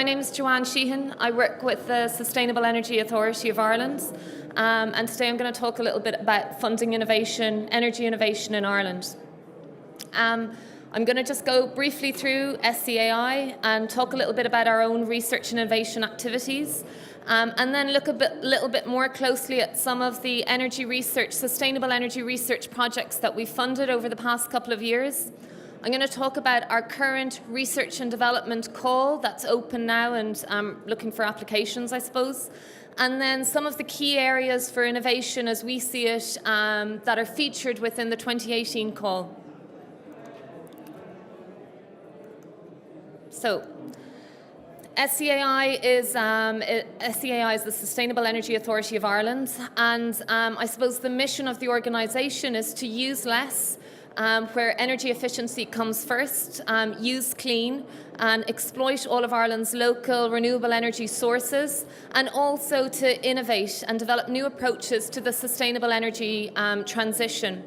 name is Joanne Sheahan. I work with the Sustainable Energy Authority of Ireland, and today I'm going to talk a little bit about funding innovation, energy innovation in Ireland. I'm going to just go briefly through SEAI and talk a little bit about our own research and innovation activities, and then look a little bit more closely at some of the energy research, sustainable energy research projects that we've funded over the past couple of years. I'm going to talk about our current research and development call that's open now and looking for applications, I suppose. And then some of the key areas for innovation as we see it that are featured within the 2018 call. So, SEAI is the Sustainable Energy Authority of Ireland, and I suppose the mission of the organisation is to use less, where energy efficiency comes first, use clean and exploit all of Ireland's local renewable energy sources, and also to innovate and develop new approaches to the sustainable energy transition.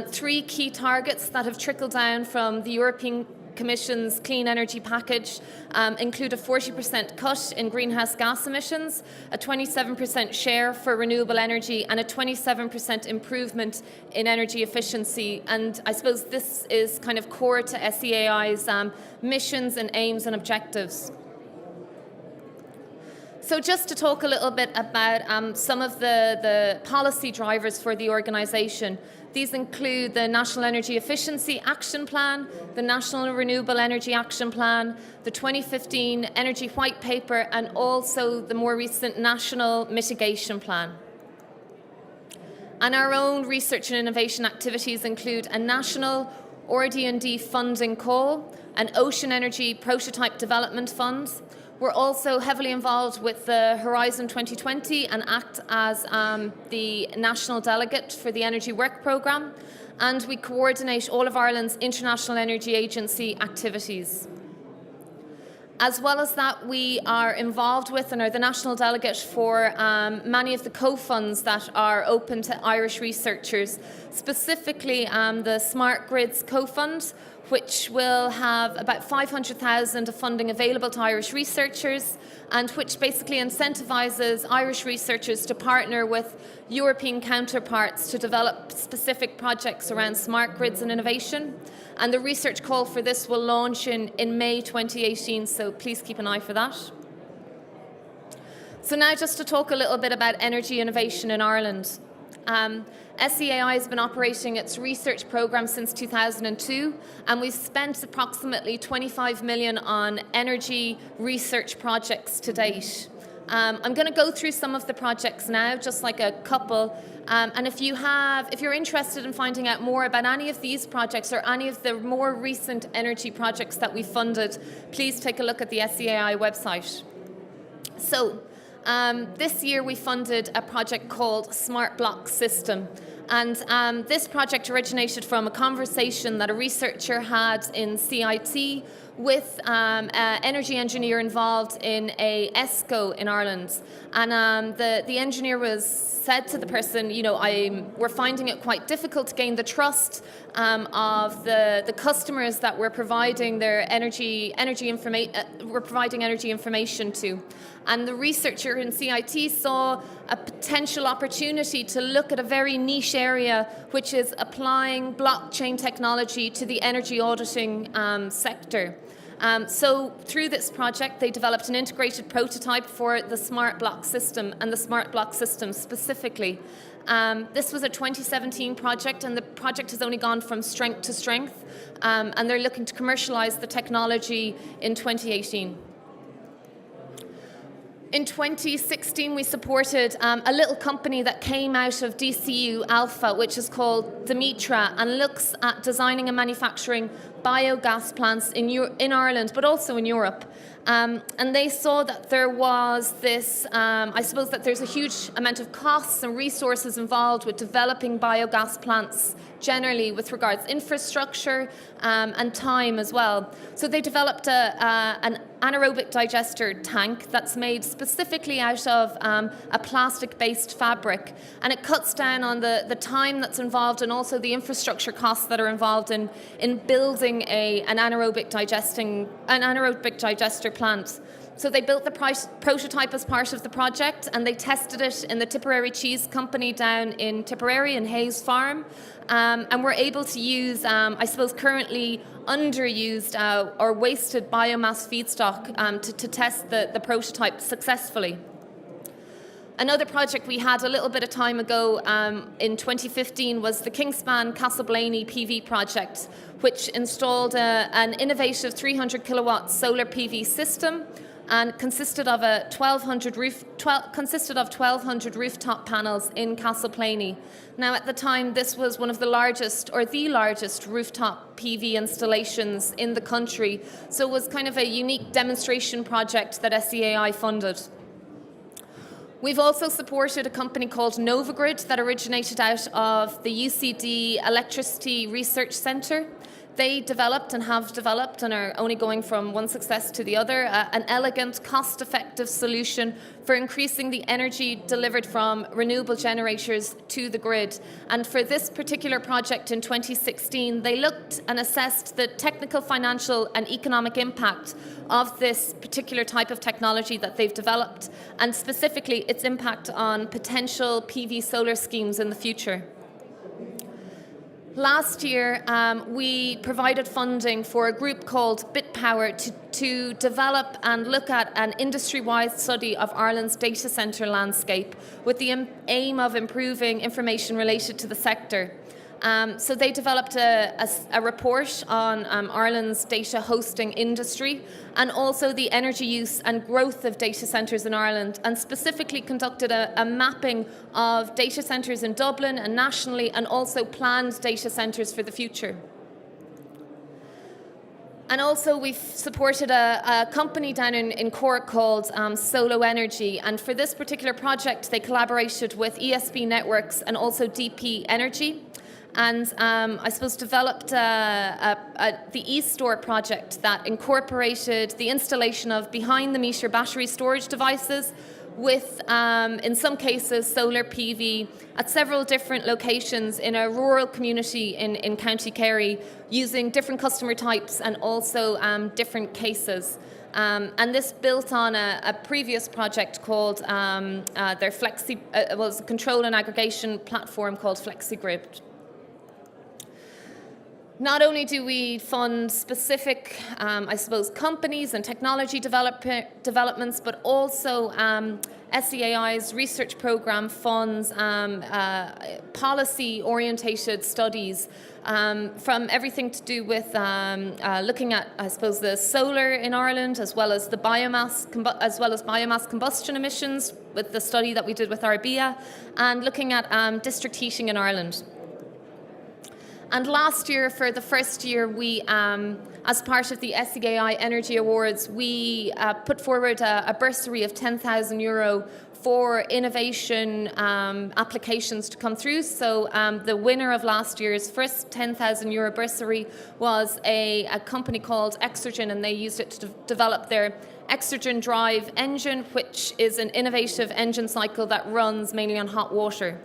Three key targets that have trickled down from the European Commission's Clean Energy Package include a 40% cut in greenhouse gas emissions, a 27% share for renewable energy, and a 27% improvement in energy efficiency. And I suppose this is kind of core to SEAI's missions and aims and objectives. So just to talk a little bit about some of the policy drivers for the organisation. These include the National Energy Efficiency Action Plan, the National Renewable Energy Action Plan, the 2015 Energy White Paper, and also the more recent National Mitigation Plan. And our own research and innovation activities include a national RD&D funding call, an Ocean Energy Prototype Development Fund. We're also heavily involved with the Horizon 2020 and act as the national delegate for the Energy Work Programme, and we coordinate all of Ireland's International Energy Agency activities. As well as that, we are involved with and are the national delegate for many of the co-funds that are open to Irish researchers, specifically the Smart Grids co-fund, which will have about 500,000 of funding available to Irish researchers, and which basically incentivises Irish researchers to partner with European counterparts to develop specific projects around smart grids and innovation. And the research call for this will launch in May 2018, so please keep an eye for that. So now just to talk a little bit about energy innovation in Ireland. SEAI has been operating its research programme since 2002, and we've spent approximately 25 million on energy research projects to date. I'm going to go through some of the projects now, just like a couple. And if you're interested in finding out more about any of these projects or any of the more recent energy projects that we funded, please take a look at the SEAI website. So, this year we funded a project called Smart Block System. And this project originated from a conversation that a researcher had in CIT with an energy engineer involved in a ESCO in Ireland. And the engineer said to the person, you know, we're finding it quite difficult to gain the trust of the customers that we're providing their energy information to. And the researcher in CIT saw a potential opportunity to look at a very niche area, which is applying blockchain technology to the energy auditing sector. So through this project, they developed an integrated prototype for the Smart Block System and the Smart Block System specifically. This was a 2017 project, and the project has only gone from strength to strength, and they're looking to commercialise the technology in 2018. In 2016, we supported a little company that came out of DCU Alpha, which is called Demetra, and looks at designing and manufacturing biogas plants in Ireland, but also in Europe. And they saw that there was this, I suppose that there's a huge amount of costs and resources involved with developing biogas plants generally with regards to infrastructure and time as well. So they developed an anaerobic digester tank that's made specifically out of a plastic-based fabric, and it cuts down on the time that's involved and also the infrastructure costs that are involved in building an anaerobic digester plant. So they built the prototype as part of the project, and they tested it in the Tipperary Cheese Company down in Tipperary in Hayes Farm. And we're able to use, I suppose, currently underused or wasted biomass feedstock to test the prototype successfully. Another project we had a little bit of time ago in 2015 was the Kingspan Blaney PV project, which installed an innovative 300 kilowatt solar PV system and consisted of 1,200 rooftop panels in Blaney. Now, at the time, this was one of the largest, or the largest, rooftop PV installations in the country. So it was kind of a unique demonstration project that SEAI funded. We've also supported a company called Novagrid that originated out of the UCD Electricity Research Centre. They developed and have developed and are only going from one success to the other, an elegant, cost-effective solution for increasing the energy delivered from renewable generators to the grid. And for this particular project in 2016, they looked and assessed the technical, financial and economic impact of this particular type of technology that they've developed, and specifically its impact on potential PV solar schemes in the future. Last year, we provided funding for a group called BitPower to develop and look at an industry-wide study of Ireland's data centre landscape with the aim of improving information related to the sector. So they developed a report on Ireland's data hosting industry and also the energy use and growth of data centres in Ireland, and specifically conducted a mapping of data centres in Dublin and nationally, and also planned data centres for the future. And also we've supported a company down in Cork called Solo Energy, and for this particular project they collaborated with ESB Networks and also DP Energy. And I suppose developed the e-store project that incorporated the installation of behind-the-meter battery storage devices with, in some cases, solar PV at several different locations in a rural community in County Kerry, using different customer types and also different cases. And this built on a previous project called their was a control and aggregation platform called FlexiGrid. Not only do we fund specific, I suppose, companies and technology developments, but also SEAI's research program funds policy-orientated studies from everything to do with looking at, I suppose, the solar in Ireland, as well as the biomass combustion emissions, with the study that we did with Arbia, and looking at district heating in Ireland. And last year, for the first year, we, as part of the SEAI Energy Awards, we put forward a bursary of €10,000 for innovation applications to come through. So the winner of last year's first €10,000 bursary was a company called Exergen, and they used it to develop their Exergen Drive engine, which is an innovative engine cycle that runs mainly on hot water.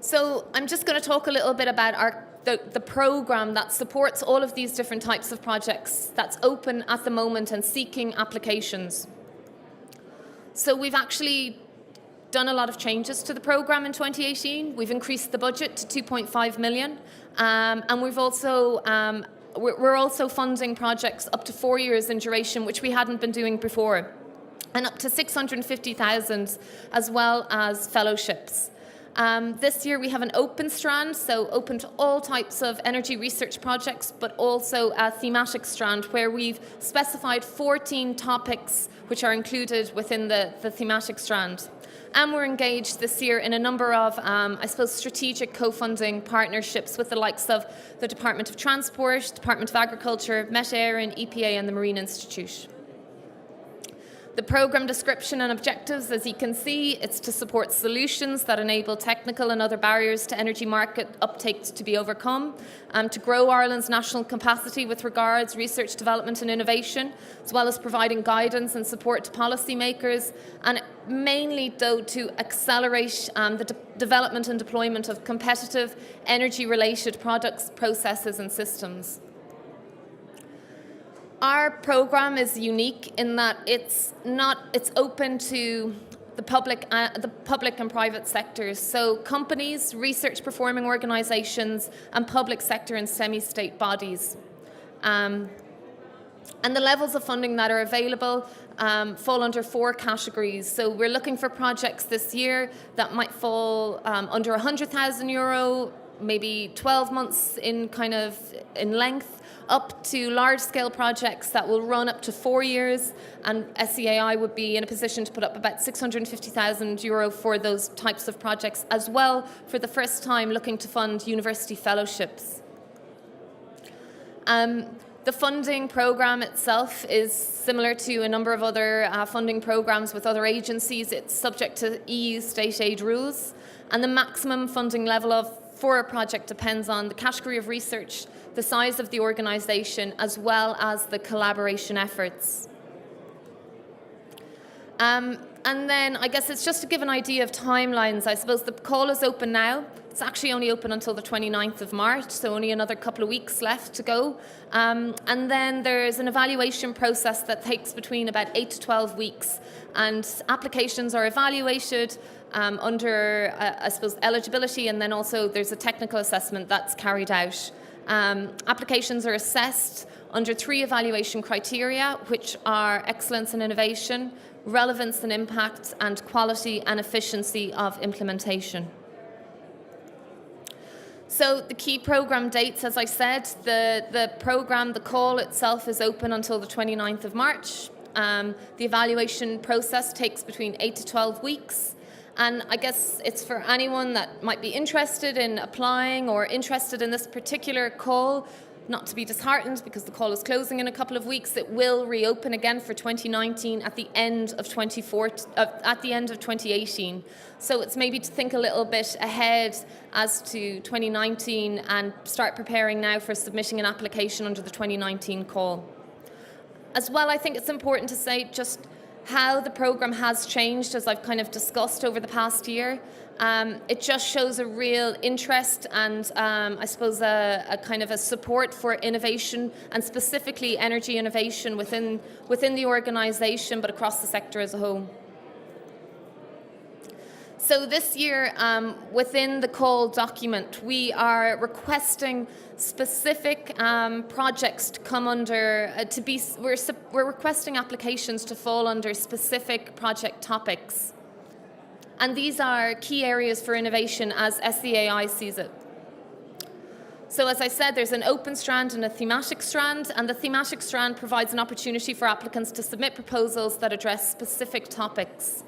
So I'm just going to talk a little bit about the program that supports all of these different types of projects that's open at the moment and seeking applications. So we've actually done a lot of changes to the program in 2018. We've increased the budget to 2.5 million, and we've also we're also funding projects up to 4 years in duration, which we hadn't been doing before, and up to 650,000, as well as fellowships. This year we have an open strand, so open to all types of energy research projects, but also a thematic strand where we've specified 14 topics which are included within the thematic strand. And we're engaged this year in a number of, I suppose, strategic co-funding partnerships with the likes of the Department of Transport, Department of Agriculture, Met Éireann, EPA and the Marine Institute. The programme description and objectives, as you can see, it's to support solutions that enable technical and other barriers to energy market uptake to be overcome, to grow Ireland's national capacity with regards research, development and innovation, as well as providing guidance and support to policymakers, and mainly, though, to accelerate the development and deployment of competitive energy-related products, processes and systems. Our program is unique in that it's open to the public and private sectors. So companies, research performing organizations, and public sector and semi-state bodies. And the levels of funding that are available fall under 4 categories. So we're looking for projects this year that might fall under €100,000, maybe 12 months in length, up to large-scale projects that will run up to 4 years, and SEAI would be in a position to put up about €650,000 for those types of projects, as well for the first time looking to fund university fellowships. The funding program itself is similar to a number of other funding programs with other agencies. It's subject to EU state aid rules, and the maximum funding level for a project depends on the category of research, the size of the organisation, as well as the collaboration efforts. And then I guess it's just to give an idea of timelines. I suppose the call is open now. It's actually only open until the 29th of March, so only another couple of weeks left to go. And then there's an evaluation process that takes between about 8 to 12 weeks. And applications are evaluated under, I suppose, eligibility, and then also there's a technical assessment that's carried out. Applications are assessed under 3 evaluation criteria, which are excellence and innovation, relevance and impact, and quality and efficiency of implementation. So the key program dates, as I said, the call itself is open until the 29th of March. The evaluation process takes between 8 to 12 weeks. And I guess it's for anyone that might be interested in applying or interested in this particular call, not to be disheartened because the call is closing in a couple of weeks. It will reopen again for 2019 at the end of 2018. So it's maybe to think a little bit ahead as to 2019 and start preparing now for submitting an application under the 2019 call. As well, I think it's important to say just how the program has changed, as I've kind of discussed over the past year. It just shows a real interest and I suppose a kind of a support for innovation, and specifically energy innovation within the organisation, but across the sector as a whole. So this year, within the call document, we are requesting specific projects to come under, we're requesting applications to fall under specific project topics. And these are key areas for innovation as SEAI sees it. So as I said, there's an open strand and a thematic strand, and the thematic strand provides an opportunity for applicants to submit proposals that address specific topics.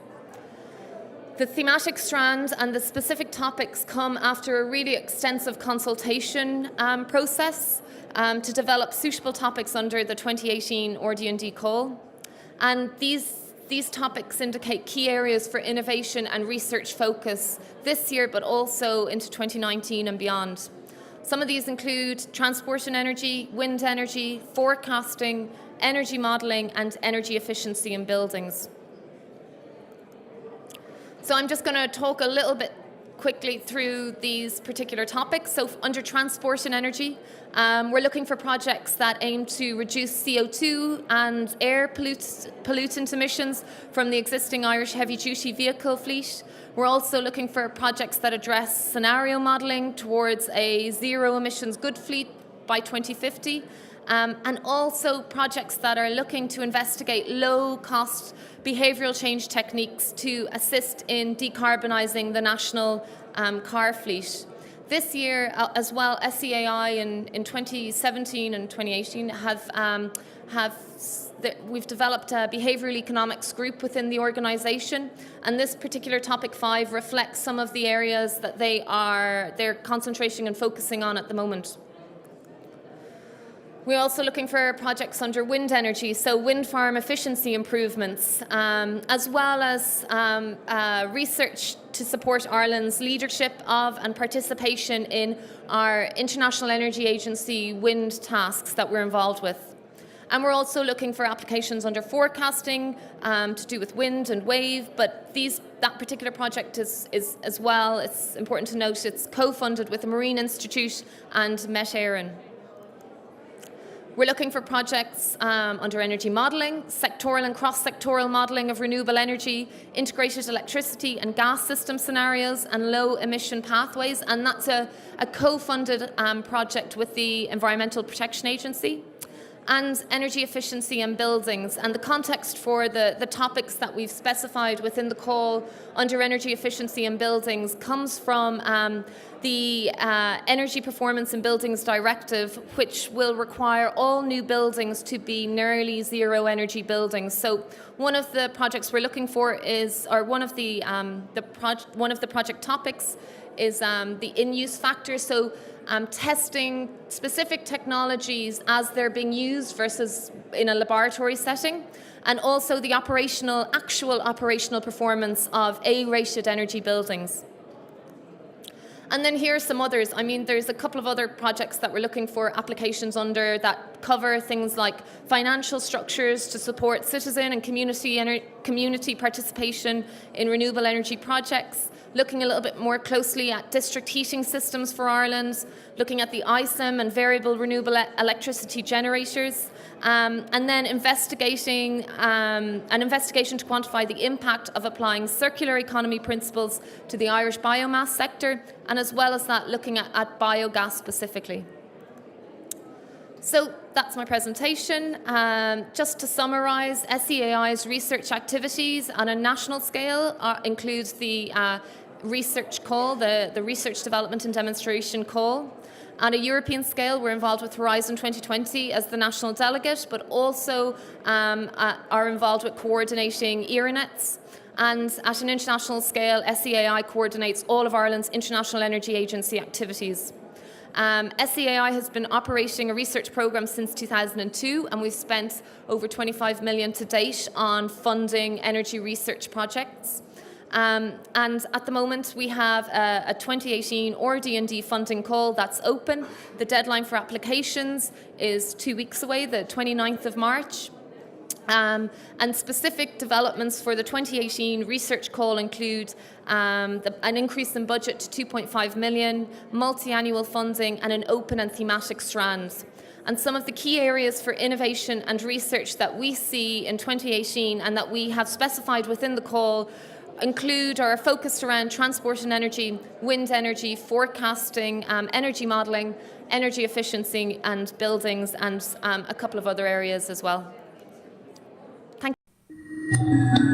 The thematic strand and the specific topics come after a really extensive consultation process to develop suitable topics under the 2018 RD&D call. And these topics indicate key areas for innovation and research focus this year, but also into 2019 and beyond. Some of these include transport and energy, wind energy, forecasting, energy modelling, and energy efficiency in buildings. So I'm just going to talk a little bit quickly through these particular topics. So under transport and energy, we're looking for projects that aim to reduce CO2 and air pollutant emissions from the existing Irish heavy-duty vehicle fleet. We're also looking for projects that address scenario modelling towards a zero-emissions good fleet by 2050, and also projects that are looking to investigate low-cost behavioural change techniques to assist in decarbonising the national car fleet. This year, as well, SEAI in 2017 and 2018 we've developed a behavioural economics group within the organisation, and this particular topic 5 reflects some of the areas that they're concentrating and focusing on at the moment. We're also looking for projects under wind energy, so wind farm efficiency improvements, as well as research to support Ireland's leadership of and participation in our International Energy Agency wind tasks that we're involved with. And we're also looking for applications under forecasting to do with wind and wave, but that particular project is as well, it's important to note, it's co-funded with the Marine Institute and Met Éireann. We're looking for projects under energy modelling, sectoral and cross-sectoral modelling of renewable energy, integrated electricity and gas system scenarios, and low emission pathways. And that's a co-funded project with the Environmental Protection Agency. And energy efficiency in buildings. And the context for the topics that we've specified within the call under energy efficiency in buildings comes from the Energy Performance in Buildings Directive, which will require all new buildings to be nearly zero energy buildings. So one of the projects we're looking for is, or one of the project topics is the in-use factor. So testing specific technologies as they're being used versus in a laboratory setting, and also the actual operational performance of A-rated energy buildings. And then here are some others. I mean, there's a couple of other projects that we're looking for applications under that cover things like financial structures to support citizen and community participation in renewable energy projects, looking a little bit more closely at district heating systems for Ireland, looking at the ISIM and variable renewable electricity generators, and then investigating an investigation to quantify the impact of applying circular economy principles to the Irish biomass sector, and as well as that, looking at biogas specifically. So that's my presentation. Just to summarise, SEAI's research activities on a national scale includes the research call, the Research Development and Demonstration call. On a European scale, we're involved with Horizon 2020 as the national delegate, but also are involved with coordinating ERANETs. And at an international scale, SEAI coordinates all of Ireland's International Energy Agency activities. SEAI has been operating a research programme since 2002, and we've spent over 25 million to date on funding energy research projects. And at the moment, we have a 2018 RD&D funding call that's open. The deadline for applications is 2 weeks away, the 29th of March. And specific developments for the 2018 research call include an increase in budget to 2.5 million, multi-annual funding, and an open and thematic strand. And some of the key areas for innovation and research that we see in 2018 and that we have specified within the call include or are focused around transport and energy, wind energy, forecasting, energy modelling, energy efficiency and buildings, and a couple of other areas as well. Thank you.